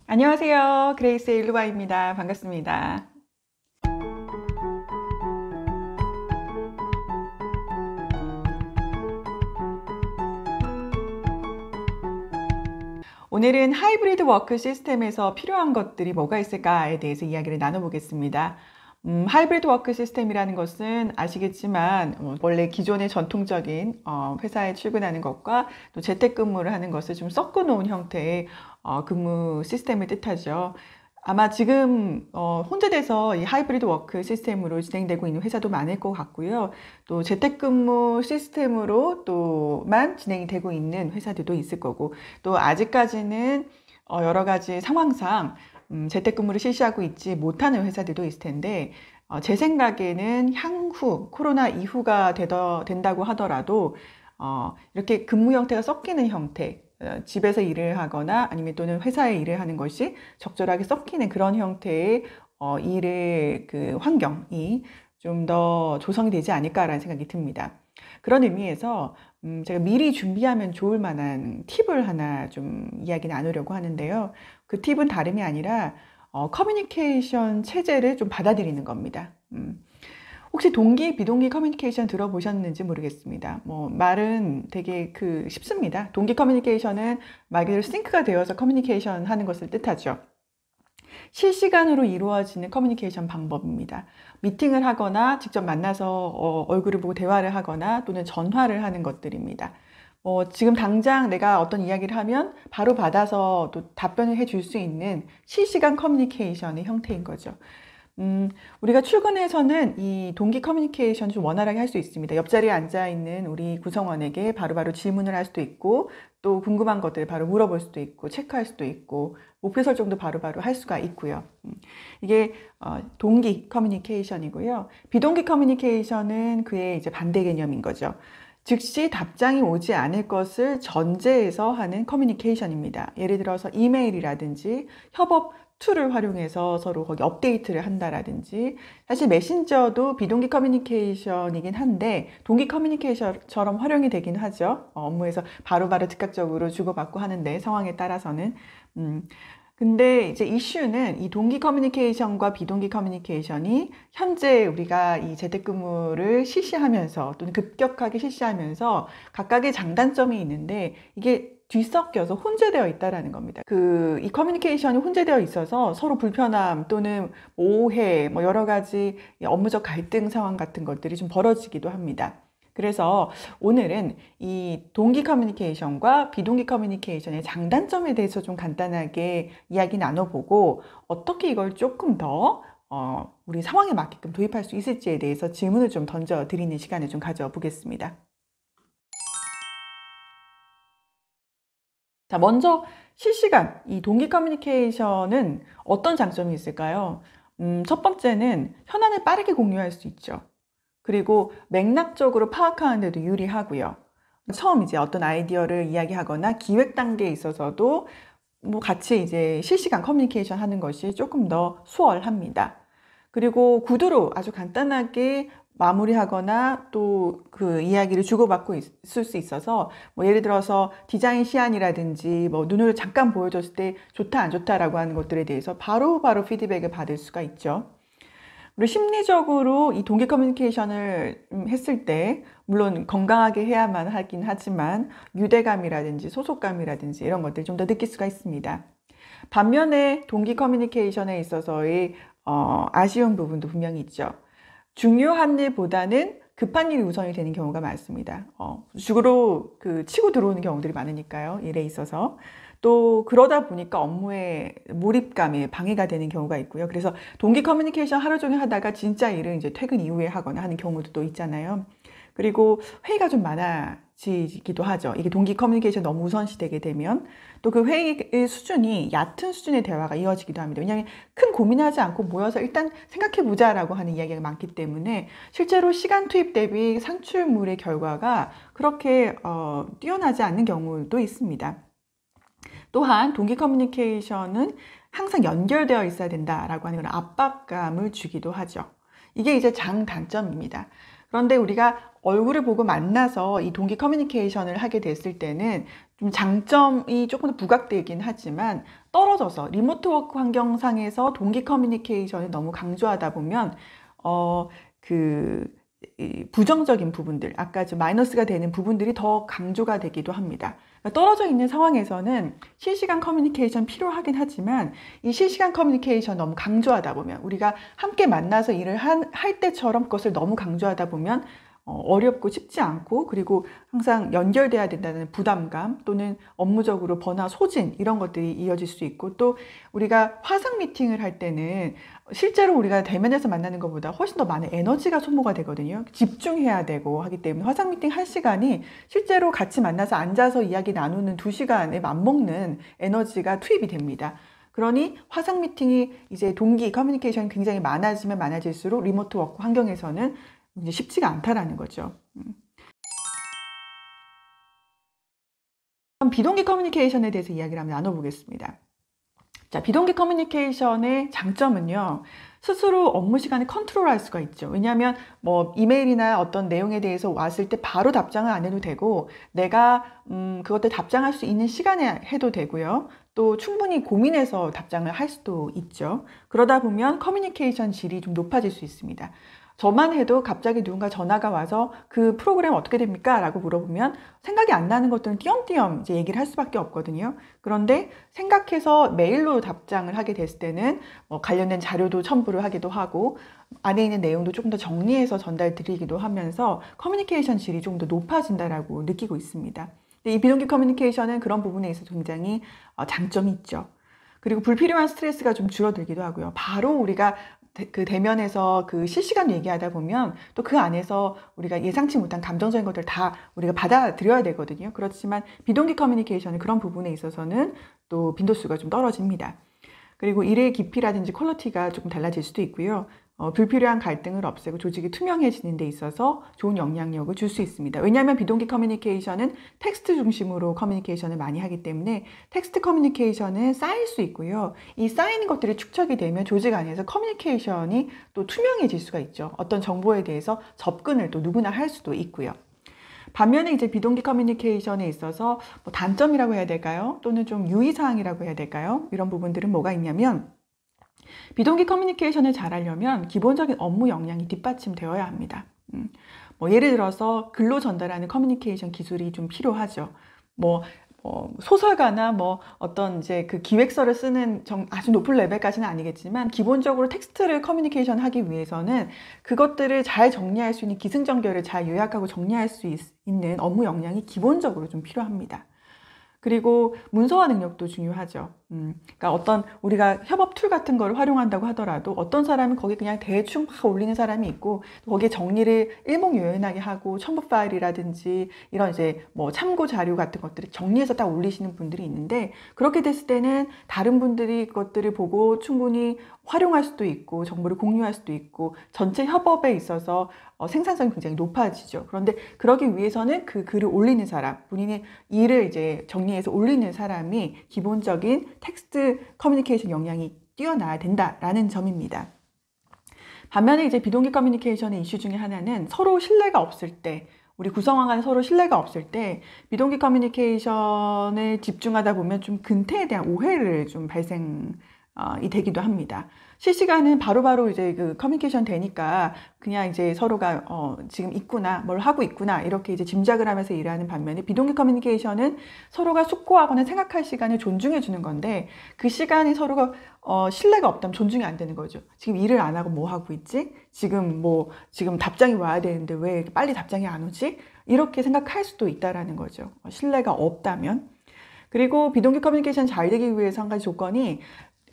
안녕하세요. 그레이스 일루바입니다. 반갑습니다. 오늘은 하이브리드 워크 시스템에서 필요한 것들이 뭐가 있을까에 대해서 이야기를 나눠보겠습니다. 하이브리드 워크 시스템이라는 것은 아시겠지만 원래 기존의 전통적인 회사에 출근하는 것과 또 재택근무를 하는 것을 좀 섞어 놓은 형태의 근무 시스템을 뜻하죠. 아마 지금 혼재돼서 이 하이브리드 워크 시스템으로 진행되고 있는 회사도 많을 것 같고요. 또 재택근무 시스템으로 또만 진행이 되고 있는 회사들도 있을 거고, 또 아직까지는 여러 가지 상황상 재택근무를 실시하고 있지 못하는 회사들도 있을 텐데, 제 생각에는 향후 코로나 이후가 된다고 하더라도 이렇게 근무 형태가 섞이는 형태, 집에서 일을 하거나 아니면 또는 회사에 일을 하는 것이 적절하게 섞이는 그런 형태의 일의 그 환경이 좀 더 조성이 되지 않을까라는 생각이 듭니다. 그런 의미에서 제가 미리 준비하면 좋을 만한 팁을 하나 좀 이야기 나누려고 하는데요. 그 팁은 다름이 아니라 커뮤니케이션 체제를 좀 받아들이는 겁니다. 혹시 동기, 비동기 커뮤니케이션 들어보셨는지 모르겠습니다. 말은 되게 쉽습니다. 동기 커뮤니케이션은 말 그대로 싱크가 되어서 커뮤니케이션 하는 것을 뜻하죠. 실시간으로 이루어지는 커뮤니케이션 방법입니다. 미팅을 하거나 직접 만나서 얼굴을 보고 대화를 하거나 또는 전화를 하는 것들입니다. 지금 당장 내가 어떤 이야기를 하면 바로 받아서 또 답변을 해줄 수 있는 실시간 커뮤니케이션의 형태인 거죠. 우리가 출근해서는 이 동기 커뮤니케이션 좀 원활하게 할 수 있습니다. 옆자리에 앉아 있는 우리 구성원에게 바로바로 질문을 할 수도 있고, 또 궁금한 것들을 바로 물어볼 수도 있고, 체크할 수도 있고, 목표 설정도 바로바로 할 수가 있고요. 이게 동기 커뮤니케이션이고요. 비동기 커뮤니케이션은 그의 이제 반대 개념인 거죠. 즉시 답장이 오지 않을 것을 전제해서 하는 커뮤니케이션입니다. 예를 들어서 이메일이라든지 협업 툴을 활용해서 서로 거기 업데이트를 한다라든지, 사실 메신저도 비동기 커뮤니케이션이긴 한데 동기 커뮤니케이션처럼 활용이 되긴 하죠. 업무에서 바로바로 즉각적으로 주고받고 하는데 상황에 따라서는. 근데 이제 이슈는 이 동기 커뮤니케이션과 비동기 커뮤니케이션이 현재 우리가 이 재택근무를 실시하면서 또는 급격하게 실시하면서 각각의 장단점이 있는데 이게 뒤섞여서 혼재되어 있다라는 겁니다. 이 커뮤니케이션이 혼재되어 있어서 서로 불편함 또는 오해, 여러 가지 업무적 갈등 상황 같은 것들이 좀 벌어지기도 합니다. 그래서 오늘은 이 동기 커뮤니케이션과 비동기 커뮤니케이션의 장단점에 대해서 좀 간단하게 이야기 나눠보고 어떻게 이걸 조금 더 우리 상황에 맞게끔 도입할 수 있을지에 대해서 질문을 좀 던져드리는 시간을 좀 가져보겠습니다. 자, 먼저 실시간 이 동기 커뮤니케이션은 어떤 장점이 있을까요? 첫 번째는 현안을 빠르게 공유할 수 있죠. 그리고 맥락적으로 파악하는 데도 유리하고요. 처음 이제 어떤 아이디어를 이야기하거나 기획 단계에 있어서도 같이 이제 실시간 커뮤니케이션 하는 것이 조금 더 수월합니다. 그리고 구두로 아주 간단하게 마무리하거나 또 그 이야기를 주고받고 있을 수 있어서 예를 들어서 디자인 시안이라든지 눈으로 잠깐 보여줬을 때 좋다 안 좋다라고 하는 것들에 대해서 바로바로 피드백을 받을 수가 있죠. 그리고 심리적으로 이 동기 커뮤니케이션을 했을 때 물론 건강하게 해야만 하긴 하지만 유대감이라든지 소속감이라든지 이런 것들을 좀 더 느낄 수가 있습니다. 반면에 동기 커뮤니케이션에 있어서의 아쉬운 부분도 분명히 있죠. 중요한 일보다는 급한 일이 우선이 되는 경우가 많습니다. 주로 치고 들어오는 경우들이 많으니까요. 일에 있어서. 또 그러다 보니까 업무에 몰입감에 방해가 되는 경우가 있고요. 그래서 동기 커뮤니케이션 하루 종일 하다가 진짜 일을 이제 퇴근 이후에 하거나 하는 경우도 또 있잖아요. 그리고 회의가 좀 많아지기도 하죠. 이게 동기 커뮤니케이션 너무 우선시되게 되면 또 그 회의의 수준이 얕은 수준의 대화가 이어지기도 합니다. 왜냐하면 큰 고민하지 않고 모여서 일단 생각해보자라고 하는 이야기가 많기 때문에 실제로 시간 투입 대비 상출물의 결과가 그렇게 뛰어나지 않는 경우도 있습니다. 또한 동기 커뮤니케이션은 항상 연결되어 있어야 된다라고 하는 그런 압박감을 주기도 하죠. 이게 이제 장단점입니다. 그런데 우리가 얼굴을 보고 만나서 이 동기 커뮤니케이션을 하게 됐을 때는 좀 장점이 조금 더 부각되긴 하지만 떨어져서 리모트 워크 환경상에서 동기 커뮤니케이션을 너무 강조하다 보면 그 부정적인 부분들, 아까 좀 마이너스가 되는 부분들이 더 강조가 되기도 합니다. 그러니까 떨어져 있는 상황에서는 실시간 커뮤니케이션 필요하긴 하지만 이 실시간 커뮤니케이션 너무 강조하다 보면 우리가 함께 만나서 일을 할 때처럼 그것을 너무 강조하다 보면 어렵고 쉽지 않고, 그리고 항상 연결돼야 된다는 부담감 또는 업무적으로 번아웃, 소진 이런 것들이 이어질 수 있고, 또 우리가 화상 미팅을 할 때는 실제로 우리가 대면에서 만나는 것보다 훨씬 더 많은 에너지가 소모가 되거든요. 집중해야 되고 하기 때문에 화상 미팅 할 시간이 실제로 같이 만나서 앉아서 이야기 나누는 2시간에 맞먹는 에너지가 투입이 됩니다. 그러니 화상 미팅이 이제 동기 커뮤니케이션이 굉장히 많아지면 많아질수록 리모트 워크 환경에서는 이제 쉽지가 않다라는 거죠. 그럼 비동기 커뮤니케이션에 대해서 이야기를 한번 나눠보겠습니다. 자, 비동기 커뮤니케이션의 장점은요, 스스로 업무 시간을 컨트롤할 수가 있죠. 왜냐하면 뭐 이메일이나 어떤 내용에 대해서 왔을 때 바로 답장을 안 해도 되고, 내가 그것들 답장할 수 있는 시간에 해도 되고요. 또 충분히 고민해서 답장을 할 수도 있죠. 그러다 보면 커뮤니케이션 질이 좀 높아질 수 있습니다. 저만 해도 갑자기 누군가 전화가 와서 그 프로그램 어떻게 됩니까? 라고 물어보면 생각이 안 나는 것들은 띄엄띄엄 이제 얘기를 할 수밖에 없거든요. 그런데 생각해서 메일로 답장을 하게 됐을 때는 관련된 자료도 첨부를 하기도 하고 안에 있는 내용도 조금 더 정리해서 전달 드리기도 하면서 커뮤니케이션 질이 조금 더 높아진다라고 느끼고 있습니다. 이 비동기 커뮤니케이션은 그런 부분에 있어서 굉장히 장점이 있죠. 그리고 불필요한 스트레스가 좀 줄어들기도 하고요. 바로 우리가 그 대면에서 그 실시간 얘기하다 보면 또 그 안에서 우리가 예상치 못한 감정적인 것들 다 우리가 받아들여야 되거든요. 그렇지만 비동기 커뮤니케이션은 그런 부분에 있어서는 또 빈도수가 좀 떨어집니다. 그리고 일의 깊이라든지 퀄리티가 조금 달라질 수도 있고요. 불필요한 갈등을 없애고 조직이 투명해지는 데 있어서 좋은 영향력을 줄 수 있습니다. 왜냐하면 비동기 커뮤니케이션은 텍스트 중심으로 커뮤니케이션을 많이 하기 때문에 텍스트 커뮤니케이션은 쌓일 수 있고요. 이 쌓이는 것들이 축적이 되면 조직 안에서 커뮤니케이션이 또 투명해질 수가 있죠. 어떤 정보에 대해서 접근을 또 누구나 할 수도 있고요. 반면에 이제 비동기 커뮤니케이션에 있어서 뭐 단점이라고 해야 될까요? 또는 좀 유의사항이라고 해야 될까요? 이런 부분들은 뭐가 있냐면, 비동기 커뮤니케이션을 잘하려면 기본적인 업무 역량이 뒷받침되어야 합니다. 뭐 예를 들어서 글로 전달하는 커뮤니케이션 기술이 좀 필요하죠. 소설가나 뭐 어떤 이제 그 기획서를 쓰는 아주 높은 레벨까지는 아니겠지만 기본적으로 텍스트를 커뮤니케이션 하기 위해서는 그것들을 잘 정리할 수 있는 기승전결을 잘 요약하고 정리할 수 있는 업무 역량이 기본적으로 좀 필요합니다. 그리고 문서화 능력도 중요하죠. 그러니까 어떤 우리가 협업 툴 같은 걸 활용한다고 하더라도 어떤 사람은 거기 그냥 대충 막 올리는 사람이 있고, 거기에 정리를 일목요연하게 하고 첨부 파일이라든지 이런 이제 뭐 참고 자료 같은 것들을 정리해서 딱 올리시는 분들이 있는데, 그렇게 됐을 때는 다른 분들이 그것들을 보고 충분히 활용할 수도 있고 정보를 공유할 수도 있고 전체 협업에 있어서 생산성이 굉장히 높아지죠. 그런데 그러기 위해서는 그 글을 올리는 사람, 본인의 일을 이제 정리해서 올리는 사람이 기본적인 텍스트 커뮤니케이션 역량이 뛰어나야 된다라는 점입니다. 반면에 이제 비동기 커뮤니케이션의 이슈 중에 하나는 서로 신뢰가 없을 때, 우리 구성원 간 서로 신뢰가 없을 때 비동기 커뮤니케이션에 집중하다 보면 좀 근태에 대한 오해를 좀 발생이 되기도 합니다. 실시간은 바로바로 이제 그 커뮤니케이션 되니까 그냥 이제 서로가 지금 있구나, 뭘 하고 있구나 이렇게 이제 짐작을 하면서 일하는 반면에, 비동기 커뮤니케이션은 서로가 숙고하거나 생각할 시간을 존중해 주는 건데, 그 시간이 서로가 신뢰가 없다면 존중이 안 되는 거죠. 지금 일을 안 하고 뭐 하고 있지? 지금 답장이 와야 되는데 왜 이렇게 빨리 답장이 안 오지? 이렇게 생각할 수도 있다라는 거죠. 신뢰가 없다면. 그리고 비동기 커뮤니케이션 잘 되기 위해서 한 가지 조건이,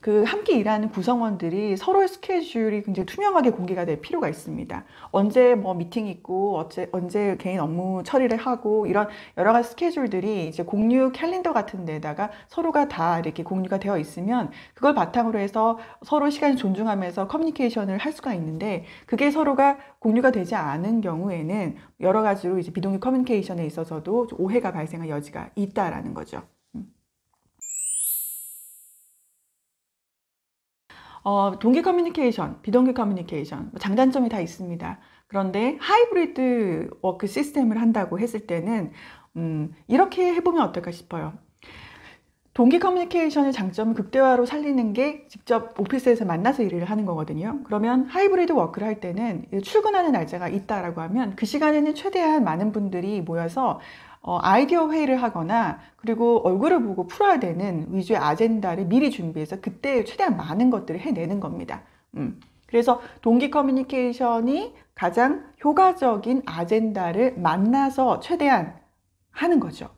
그 함께 일하는 구성원들이 서로의 스케줄이 굉장히 투명하게 공개가 될 필요가 있습니다. 언제 뭐 미팅이 있고 언제 개인 업무 처리를 하고 이런 여러 가지 스케줄들이 이제 공유 캘린더 같은 데다가 서로가 다 이렇게 공유가 되어 있으면 그걸 바탕으로 해서 서로 시간을 존중하면서 커뮤니케이션을 할 수가 있는데, 그게 서로가 공유가 되지 않은 경우에는 여러 가지로 이제 비동기 커뮤니케이션에 있어서도 오해가 발생할 여지가 있다라는 거죠. 동기 커뮤니케이션, 비동기 커뮤니케이션, 장단점이 다 있습니다. 그런데 하이브리드 워크 시스템을 한다고 했을 때는 이렇게 해보면 어떨까 싶어요. 동기 커뮤니케이션의 장점을 극대화로 살리는 게 직접 오피스에서 만나서 일을 하는 거거든요. 그러면 하이브리드 워크를 할 때는 출근하는 날짜가 있다라고 하면 그 시간에는 최대한 많은 분들이 모여서 아이디어 회의를 하거나 그리고 얼굴을 보고 풀어야 되는 위주의 아젠다를 미리 준비해서 그때 최대한 많은 것들을 해내는 겁니다. 그래서 동기 커뮤니케이션이 가장 효과적인 아젠다를 만나서 최대한 하는 거죠.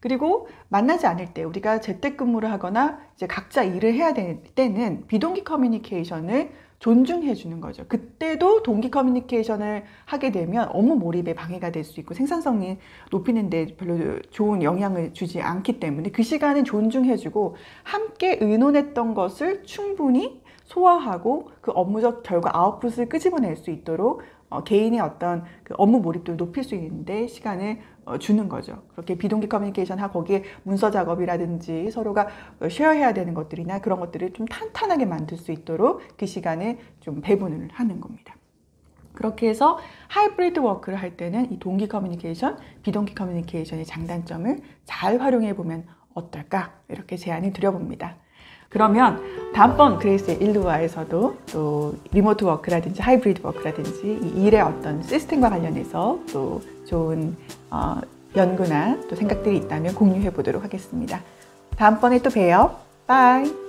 그리고 만나지 않을 때 우리가 재택근무를 하거나 이제 각자 일을 해야 될 때는 비동기 커뮤니케이션을 존중해 주는 거죠. 그때도 동기 커뮤니케이션을 하게 되면 업무 몰입에 방해가 될 수 있고 생산성이 높이는 데 별로 좋은 영향을 주지 않기 때문에 그 시간은 존중해 주고 함께 의논했던 것을 충분히 소화하고 그 업무적 결과 아웃풋을 끄집어낼 수 있도록 개인의 어떤 그 업무 몰입도를 높일 수 있는데 시간을 주는 거죠. 그렇게 비동기 커뮤니케이션하고 거기에 문서 작업이라든지 서로가 쉐어해야 되는 것들이나 그런 것들을 좀 탄탄하게 만들 수 있도록 그 시간을 좀 배분을 하는 겁니다. 그렇게 해서 하이브리드 워크를 할 때는 이 동기 커뮤니케이션, 비동기 커뮤니케이션의 장단점을 잘 활용해 보면 어떨까? 이렇게 제안을 드려봅니다. 그러면 다음번 그레이스의 일루와에서도 또 리모트 워크라든지 하이브리드 워크라든지 이 일의 어떤 시스템과 관련해서 또 좋은 연구나 또 생각들이 있다면 공유해 보도록 하겠습니다. 다음번에 또 봬요. 바이.